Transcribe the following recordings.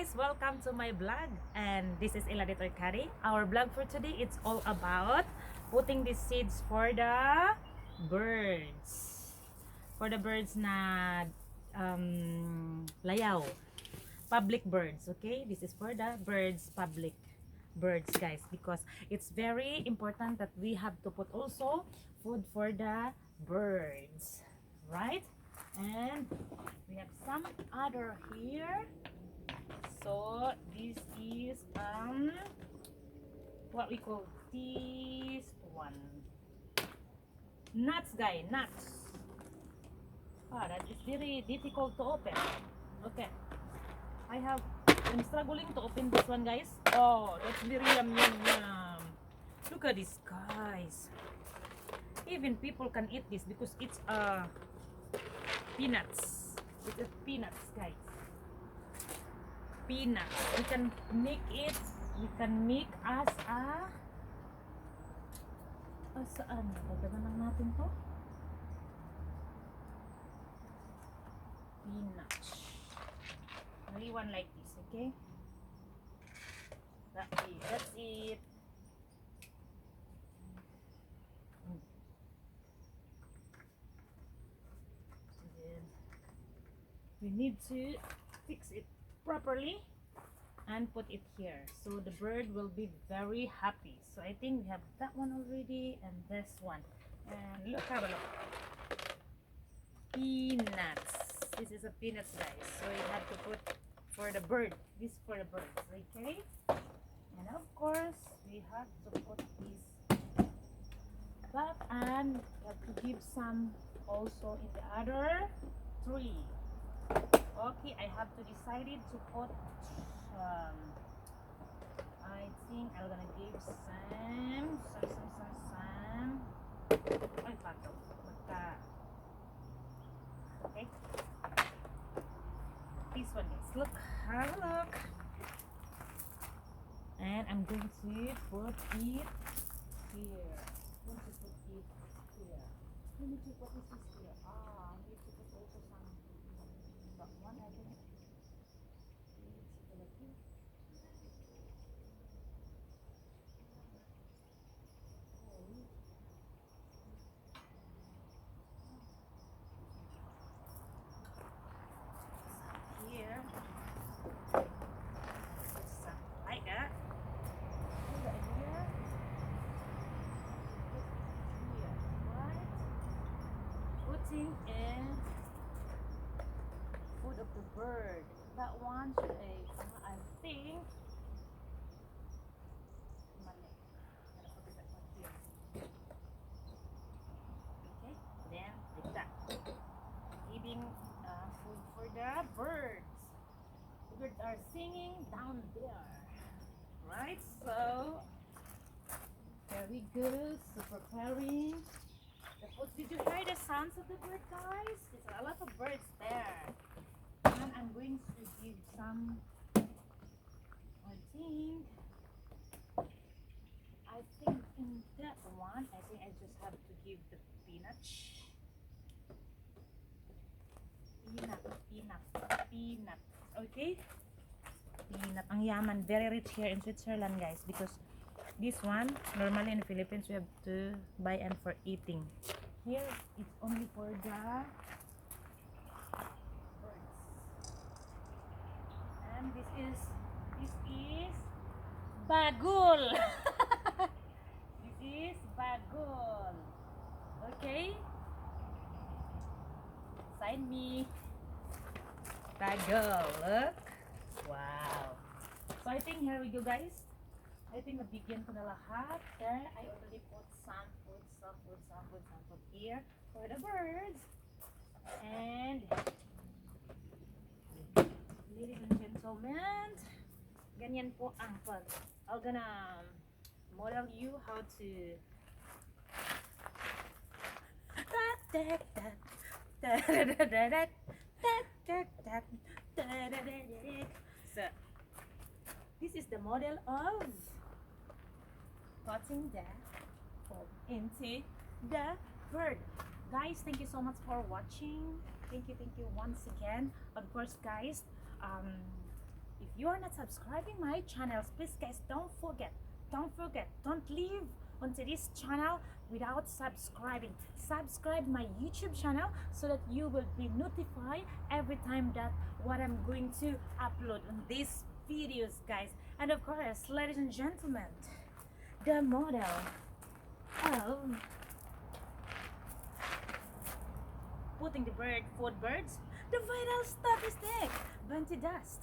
guys, welcome to my vlog, and this is Eladitor Kari. Our vlog for today, it's all about putting the seeds for the birds. For the birds na layaw, public birds, okay? This is for the birds, public birds, guys, because it's very important that we have to put also food for the birds, right? And we have some other here. So this is what we call this one, nuts, guy, nuts. That is very difficult to open. Okay, I'm struggling to open this one, guys. Oh, that's very yum yum yum. Look at this, guys. Even people can eat this because it's peanuts. It's a peanuts, guys. Peanuts. We can make it. We can make as saan? Dagdagan lang natin to. Peanuts. Only one like this, okay? That's it. That's it. Then we need to fix it properly and put it here so the bird will be very happy. So I think we have that one already and this one, and look, have a look. Peanuts. This is a peanuts, guys, so you have to put for the bird. This for the birds, okay? And of course we have to put this back, and we have to give some also in the other three. Okay, I have to decide to put I think I'm gonna give some ay pato okay, this one, guys, look, have a look, and I'm going to put it here. I'm going to put it here. I need to put this here. I need to put also some, that one, I think. Here, some like that. Put it here. Here, right? Putting in food of the bird. That one should I think. Okay, then like that. Giving food for the birds. The birds are singing down there, right? So very good. So preparing the food. Did you hear the sounds of the bird, guys? There's a lot of birds there. And I'm going to give some. I think in that one, I think I just have to give the peanuts. Peanut. Okay? Peanut. Ang yaman. Very rich here in Switzerland, guys. Because this one, normally in the Philippines, we have to buy and for eating. Here, it's only for the birds. And this is bagul. This is bagul. Okay? Sign me. Bagul. Look. Wow. So I think here we go, guys. I think nabigyan ko na lahat. There, I already put some food here for the birds. And ladies and gentlemen, ganyan po ang pag. I'm gonna model you how to so this is the model of putting the food into the bird. Guys, thank you so much for watching. Thank you once again. Of course, guys, If you are not subscribing my channels, please guys, don't leave onto this channel without subscribing. Subscribe my YouTube channel so that you will be notified every time that what I'm going to upload on these videos, guys. And of course, ladies and gentlemen, the model of putting the food birds, the vital statistic, 20 dust,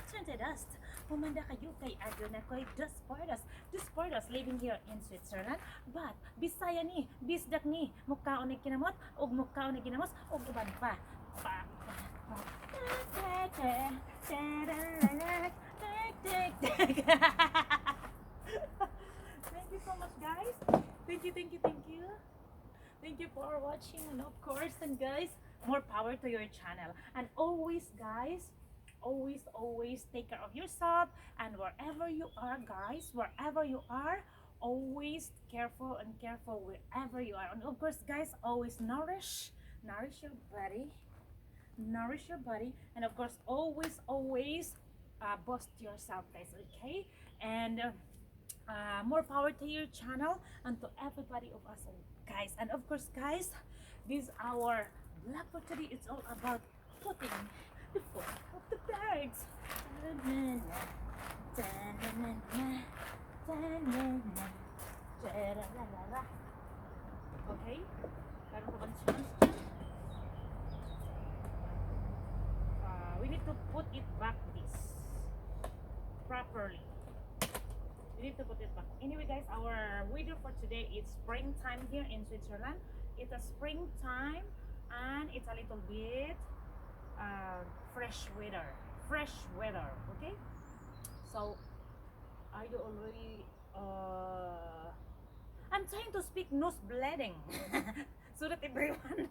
20 dust. Humanda kayo kay Adon ako'y Duspardas living here in Switzerland. But, Bisaya ni, Bisdak ni, mukhaon ni kinamot, og mukhaon ni ginamos, og uban pa. Thank you so much, guys. Thank you. Thank you for watching, and of course, and guys, more power to your channel. And always, guys, always take care of yourself, and wherever you are, guys, always careful wherever you are. And of course, guys, always nourish your body, and of course, always boost yourself, guys. Okay, and more power to your channel and to everybody of us, guys. And of course, guys, this our vlog for today. It's all about putting the food of the birds. Okay, meron pa ba na siya? We need to put it back this properly. We need to put it back. Anyway, guys, our weather for today is springtime here in Switzerland. It's a springtime and it's a little bit fresh weather. Okay, so are you already I'm trying to speak nose bleeding so that everyone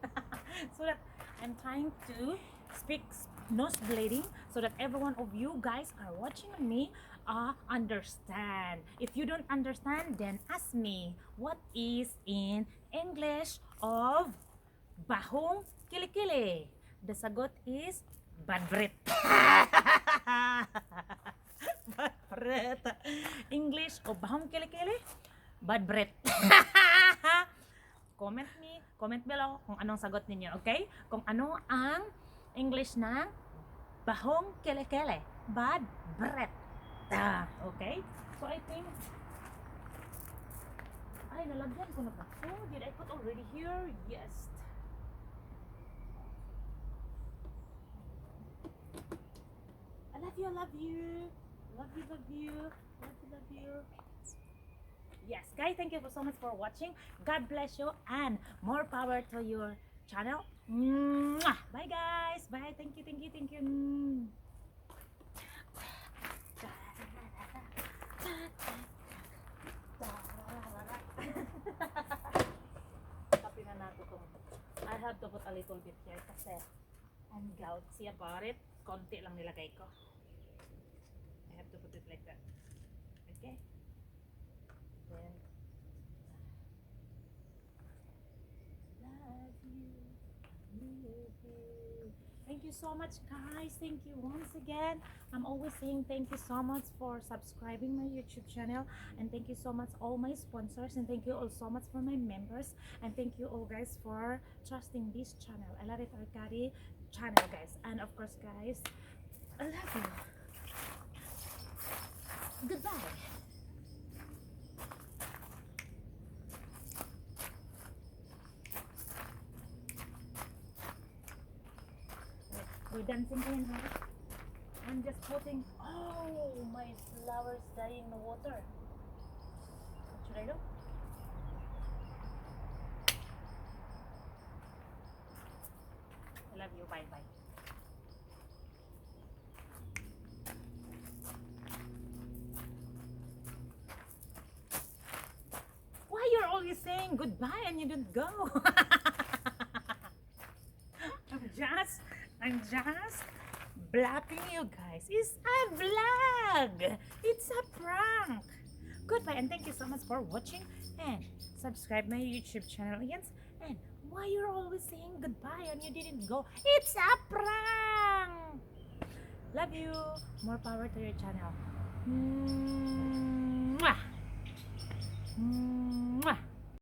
so that I'm trying to speak nose bleeding so that every one of you guys are watching me understand. If you don't understand, then ask me what is in English of bahong kilikili. The sagot is bad breath. Bad breath. English of bahong kilikili, bad breath. Comment below kung anong sagot ninyo, okay? Kung ano ang English ng bahong kilikili, bad breath. Okay? So I think ay nalagyan ko na ba? Oh, did I put already here? Yes. I love you. Yes, guys, thank you so much for watching. God bless you and more power to your channel. Mwah! Bye, guys. Bye. Thank you. Tapi na nato tong. I have to put a little bit here kasi I'm gouty about it. Konti lang nilagay ko. I have to put it like that. Okay? Then love you. Thank you so much, guys. Thank you once again. I'm always saying thank you so much for subscribing my YouTube channel, and thank you so much all my sponsors, and thank you all so much for my members, and thank you all guys for trusting this channel. I love it, Arcadi channel, guys. And of course, guys, I love you. Goodbye. We're dancing in here. I'm just putting. Oh, my flowers dying in the water. What should I do? I love you. Bye bye. Why you're always saying goodbye and you don't go? I'm just blapping you guys. It's a vlog. It's a prank. Goodbye and thank you so much for watching, and subscribe my YouTube channel again. And why you're always saying goodbye and you didn't go? It's a prank. Love you. More power to your channel. Mwah!